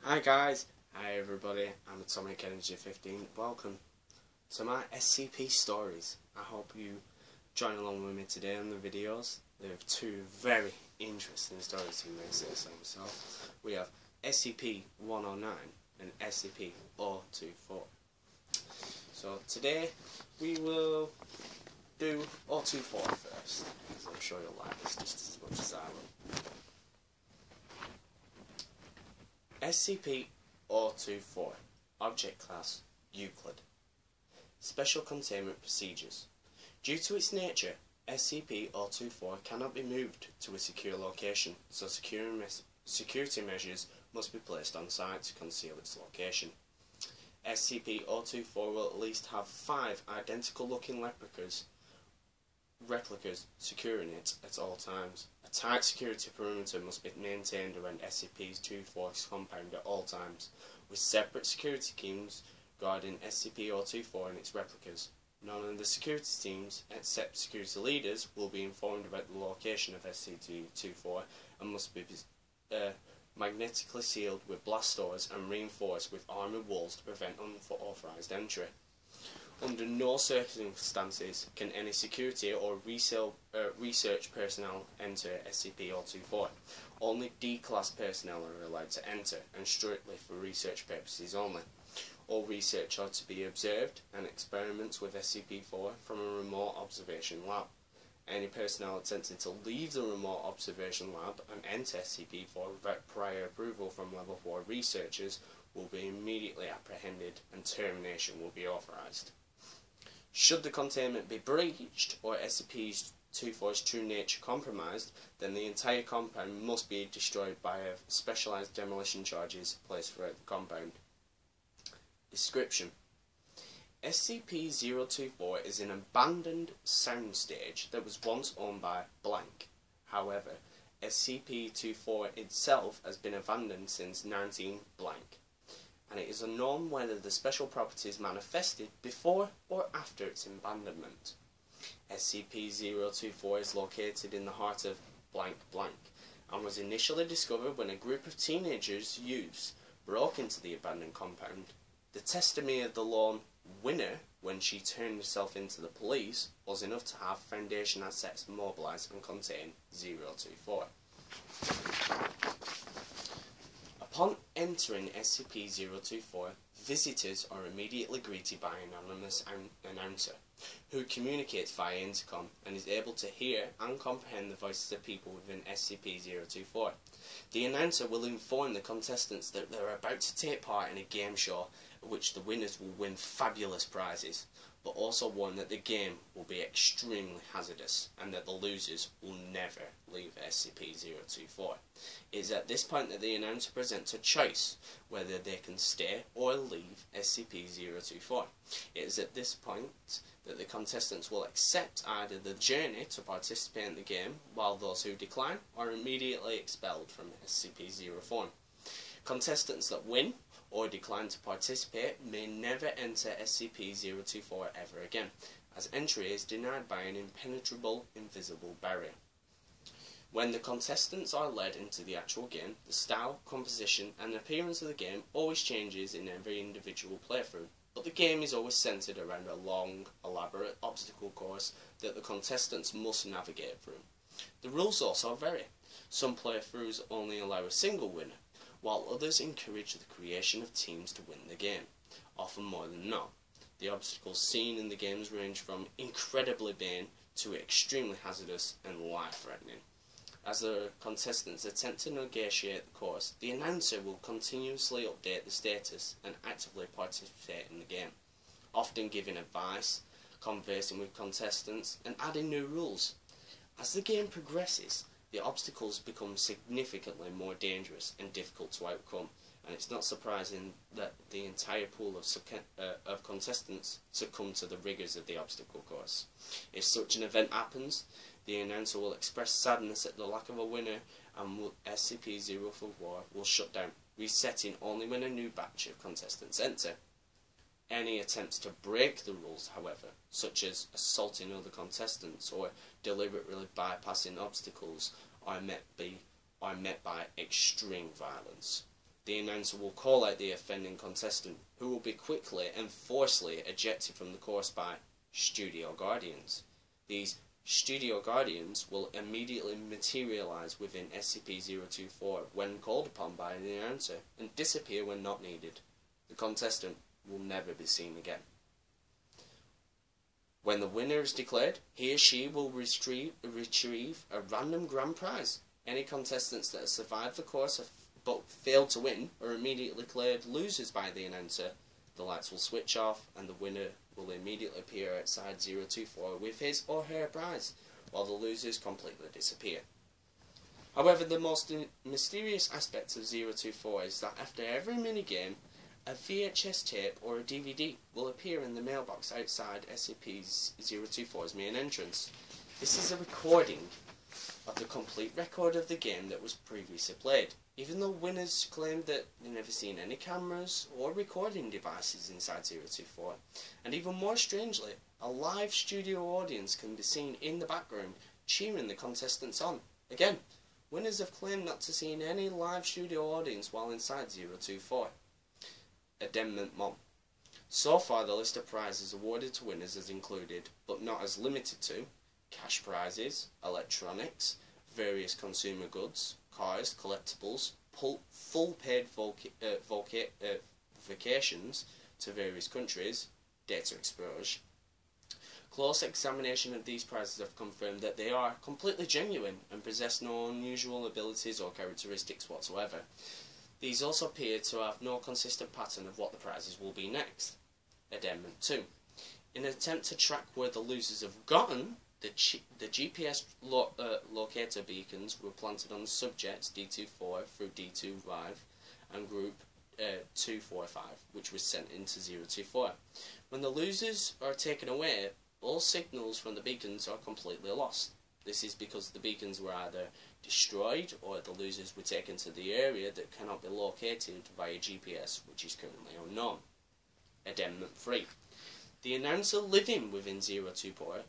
Hi guys, hi everybody, I'm Atomic Energy 15. Welcome to my SCP stories. I hope you join along with me today on the videos. There are two very interesting stories, you may say so myself. We have SCP-109 and SCP-024. So today we will do 024 first, because I'm sure you'll like this just as much as I will. SCP-024 Object Class Euclid. Special Containment Procedures. Due to its nature, SCP-024 cannot be moved to a secure location, so security measures must be placed on site to conceal its location. SCP-024 will at least have 5 identical-looking replicas securing it at all times. A tight security perimeter must be maintained around SCP-024's compound at all times, with separate security teams guarding SCP-024 and its replicas. None of the security teams, except security leaders, will be informed about the location of SCP-024 and must be magnetically sealed with blast doors and reinforced with armoured walls to prevent unauthorized entry. Under no circumstances can any security or research personnel enter SCP-024. Only D-Class personnel are allowed to enter, and strictly for research purposes only. All research are to be observed, and experiments with SCP-4 from a remote observation lab. Any personnel attempting to leave the remote observation lab and enter SCP-4 without prior approval from Level 4 researchers will be immediately apprehended, and termination will be authorized. Should the containment be breached or SCP-024's true nature compromised, then the entire compound must be destroyed by specialized demolition charges placed throughout the compound. Description: SCP-024 is an abandoned soundstage that was once owned by blank. However, SCP-024 itself has been abandoned since 19 blank, and it is unknown whether the special properties manifested before or after its abandonment. SCP-024 is located in the heart of blank blank, and was initially discovered when a group of teenagers youths broke into the abandoned compound. The testimony of the lone winner, when she turned herself into the police, was enough to have Foundation assets mobilized and contain 024. Upon entering SCP-024, visitors are immediately greeted by an anonymous announcer, who communicates via intercom and is able to hear and comprehend the voices of people within SCP-024. The announcer will inform the contestants that they are about to take part in a game show at which the winners will win fabulous prizes, but also warn that the game will be extremely hazardous and that the losers will never leave SCP-024. It is at this point that the announcer presents a choice whether they can stay or leave SCP-024. It is at this point that the contestants will accept either the journey to participate in the game, while those who decline are immediately expelled from SCP-024. Contestants that win or decline to participate may never enter SCP-024 ever again, as entry is denied by an impenetrable, invisible barrier. When the contestants are led into the actual game, the style, composition and appearance of the game always changes in every individual playthrough, but the game is always centred around a long, elaborate obstacle course that the contestants must navigate through. The rules also vary. Some playthroughs only allow a single winner, while others encourage the creation of teams to win the game, often more than not. The obstacles seen in the games range from incredibly vain to extremely hazardous and life-threatening. As the contestants attempt to negotiate the course, the announcer will continuously update the status and actively participate in the game, often giving advice, conversing with contestants, and adding new rules. As the game progresses, the obstacles become significantly more dangerous and difficult to overcome, and it's not surprising that the entire pool of contestants succumb to the rigours of the obstacle course. If such an event happens, the announcer will express sadness at the lack of a winner, and SCP-024 will shut down, resetting only when a new batch of contestants enter. Any attempts to break the rules, however, such as assaulting other contestants or deliberately bypassing obstacles, are met by extreme violence. The announcer will call out the offending contestant, who will be quickly and forcibly ejected from the course by studio guardians. These studio guardians will immediately materialise within SCP-024 when called upon by the announcer and disappear when not needed. The contestant will never be seen again. When the winner is declared, he or she will retrieve a random grand prize. Any contestants that have survived the course but failed to win are immediately declared losers by the announcer. The lights will switch off and the winner will immediately appear outside 024 with his or her prize, while the losers completely disappear. However, the most mysterious aspect of 024 is that after every minigame, a VHS tape or a DVD will appear in the mailbox outside SCP-024's main entrance. This is a recording of the complete record of the game that was previously played, even though winners claimed that they've never seen any cameras or recording devices inside 024. And even more strangely, a live studio audience can be seen in the background cheering the contestants on. Again, winners have claimed not to see any live studio audience while inside 024. Addendum 1. So far, the list of prizes awarded to winners has included, but not as limited to, cash prizes, electronics, various consumer goods, cars, collectibles, full paid vacations to various countries, data exposure. Close examination of these prizes have confirmed that they are completely genuine and possess no unusual abilities or characteristics whatsoever. These also appear to have no consistent pattern of what the prizes will be next. Addendum 2. In an attempt to track where the losers have gotten, the GPS locator beacons were planted on the subjects D24 through D25 and group 245, which was sent into 024. When the losers are taken away, all signals from the beacons are completely lost. This is because the beacons were either destroyed or the losers were taken to the area that cannot be located via GPS, which is currently unknown. Addendum 3. The announcer living within 024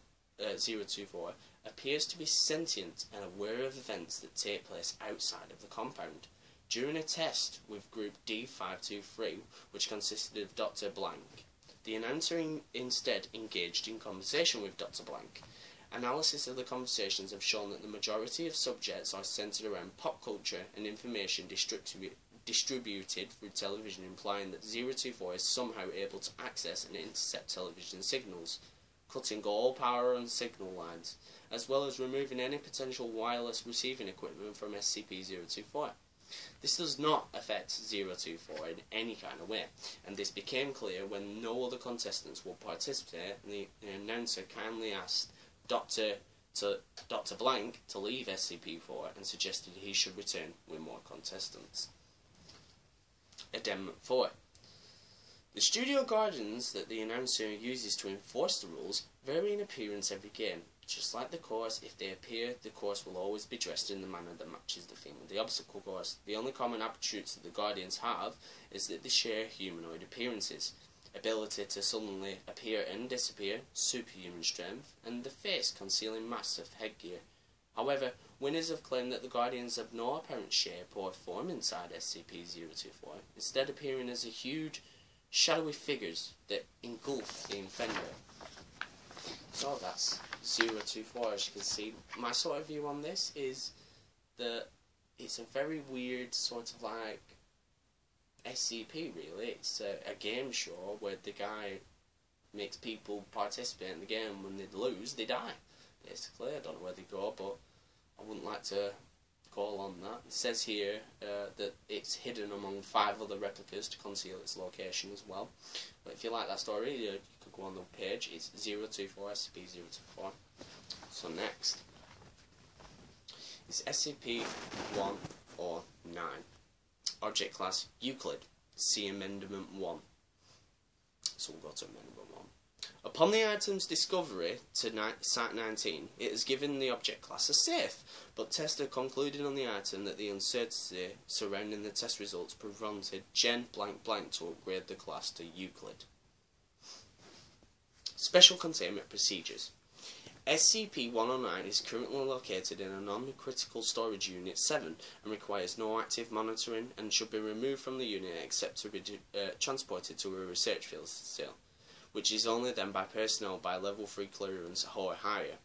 appears to be sentient and aware of events that take place outside of the compound. During a test with group D523, which consisted of Dr. Blank, the announcer instead engaged in conversation with Dr. Blank. Analysis of the conversations have shown that the majority of subjects are centered around pop culture and information distributed through television, implying that 024 is somehow able to access and intercept television signals, cutting all power on signal lines, as well as removing any potential wireless receiving equipment from SCP-024. This does not affect 024 in any kind of way, and this became clear when no other contestants will participate, and the announcer kindly asked Dr. Blank to leave SCP-4 and suggested he should return with more contestants. Addendum 4. The studio guardians that the announcer uses to enforce the rules vary in appearance every game. Just like the course, if they appear, the course will always be dressed in the manner that matches the theme of the obstacle course. The only common attributes that the guardians have is that they share humanoid appearances, ability to suddenly appear and disappear, superhuman strength, and the face concealing massive headgear. However, winners have claimed that the Guardians have no apparent shape or form inside SCP-024, instead appearing as a huge, shadowy figures that engulf the offender. So that's 024, as you can see. My sort of view on this is that it's a very weird sort of like SCP, really. It's a game show where the guy makes people participate in the game. When they lose, they die. Basically, I don't know where they go, but I wouldn't like to call on that. It says here that it's hidden among 5 other replicas to conceal its location as well. But if you like that story, you could go on the page. It's 024 SCP-024. So next is SCP-109. Object Class Euclid. See Amendment 1. So we'll go to Amendment 1. Upon the item's discovery to Site-19, it is given the object class as safe, but tests have concluded on the item that the uncertainty surrounding the test results prevented Gen blank to upgrade the class to Euclid. Special Containment Procedures. SCP-109 is currently located in a non-critical storage unit 7 and requires no active monitoring and should be removed from the unit except to be transported to a research facility, which is only done by personnel by level 3 clearance or higher.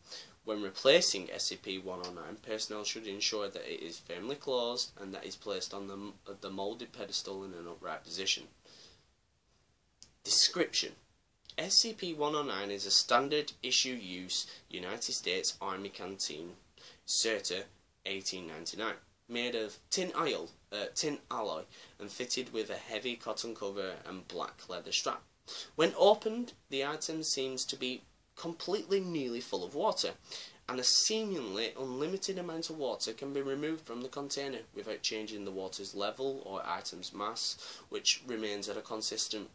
When replacing SCP-109, personnel should ensure that it is firmly closed and that it is placed on the moulded pedestal in an upright position. Description: SCP-109 is a standard issue use United States Army canteen, circa 1899, made of tin alloy and fitted with a heavy cotton cover and black leather strap. When opened, the item seems to be completely nearly full of water, and a seemingly unlimited amount of water can be removed from the container without changing the water's level or item's mass, which remains at a consistent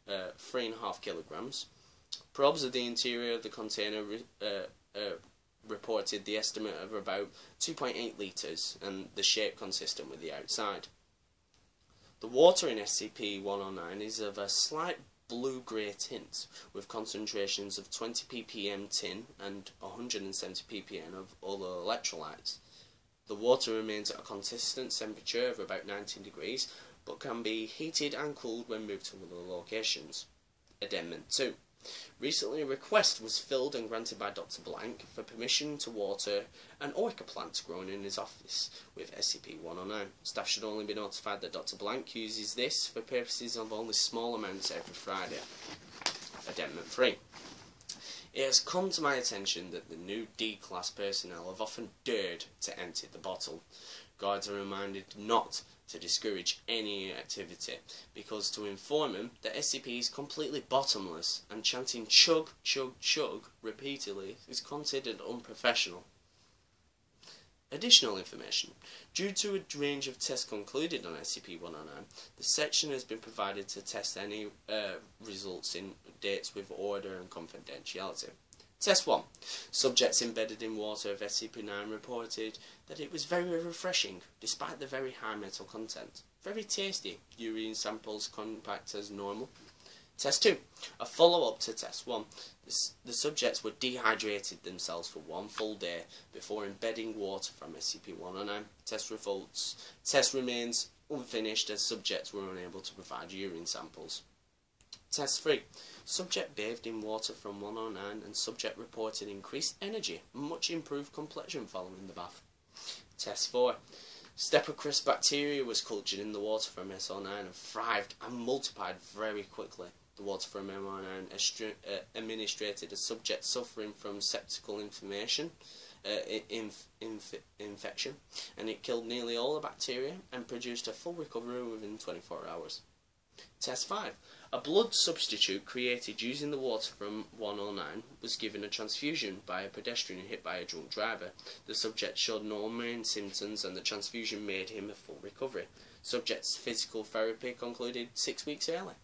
3.5 kilograms. Probes of the interior of the container reported the estimate of about 2.8 litres and the shape consistent with the outside. The water in SCP-109 is of a slight blue-grey tint, with concentrations of 20 ppm tin and 170 ppm of other electrolytes. The water remains at a consistent temperature of about 19 degrees, but can be heated and cooled when moved to other locations. Addendum 2. Recently a request was filled and granted by Dr. Blank for permission to water an orchid plant grown in his office with SCP-109. Staff should only be notified that Dr. Blank uses this for purposes of only small amounts every Friday. Addendum 3. It has come to my attention that the new D-Class personnel have often dared to empty the bottle. Guards are reminded not to discourage any activity, because to inform them that SCP is completely bottomless and chanting chug, chug, chug repeatedly is considered unprofessional. Additional information. Due to a range of tests concluded on SCP-109, the section has been provided to test any results in dates with order and confidentiality. Test 1. Subjects embedded in water of SCP-9 reported that it was very refreshing, despite the very high metal content. Very tasty. Urine samples compact as normal. Test 2. A follow-up to Test 1. The subjects were dehydrated themselves for 1 full day before embedding water from SCP-109. Test remains unfinished as subjects were unable to provide urine samples. Test 3. Subject bathed in water from 109 and subject reported increased energy and much improved complexion following the bath. Test 4. Streptococcus bacteria was cultured in the water from SO9 and thrived and multiplied very quickly. The water from MO9 administered a subject suffering from septical infection, and it killed nearly all the bacteria and produced a full recovery within 24 hours. Test 5. A blood substitute created using the water from 109 was given a transfusion by a pedestrian hit by a drunk driver. The subject showed no main symptoms and the transfusion made him a full recovery. Subject's physical therapy concluded 6 weeks early.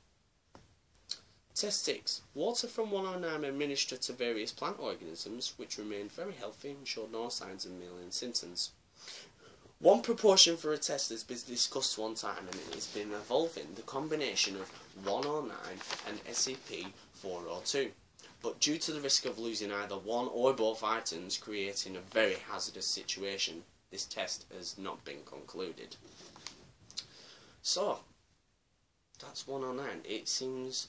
Test 6. Water from 109 administered to various plant organisms which remained very healthy and showed no signs of malign symptoms. One proportion for a test has been discussed one time and it has been involving the combination of 109 and SCP-402, but due to the risk of losing either one or both items creating a very hazardous situation, this test has not been concluded. So, that's 109. It seems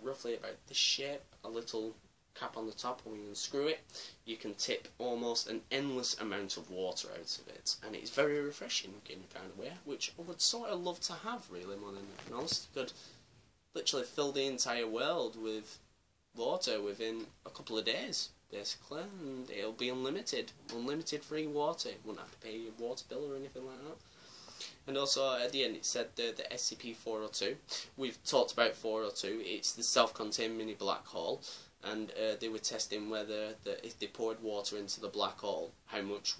roughly about this shape, a little cap on the top, and when you unscrew it, you can tip almost an endless amount of water out of it, and it's very refreshing in a kind of way, which I would sort of love to have, really, more than anything else. You could literally fill the entire world with water within a couple of days, basically, and it'll be unlimited free water. You wouldn't have to pay your water bill or anything like that. And also at the end it said the SCP-402. We've talked about 402. It's the self-contained mini black hole. And they were testing whether if they poured water into the black hole, how much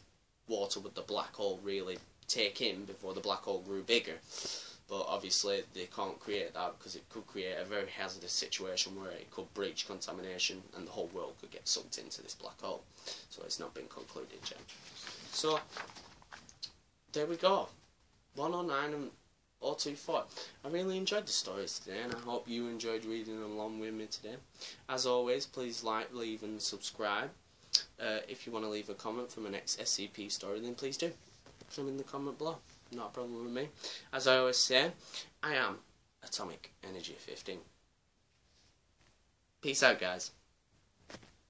water would the black hole really take in before the black hole grew bigger. But obviously they can't create that because it could create a very hazardous situation where it could breach contamination and the whole world could get sucked into this black hole. So it's not been concluded yet. So there we go. 109 and 024. I really enjoyed the stories today and I hope you enjoyed reading along with me today. As always, please like, leave and subscribe. If you want to leave a comment for my next SCP story, then please do. Put them in the comment below. Not a problem with me. As I always say, I am Atomic Energy 15. Peace out, guys.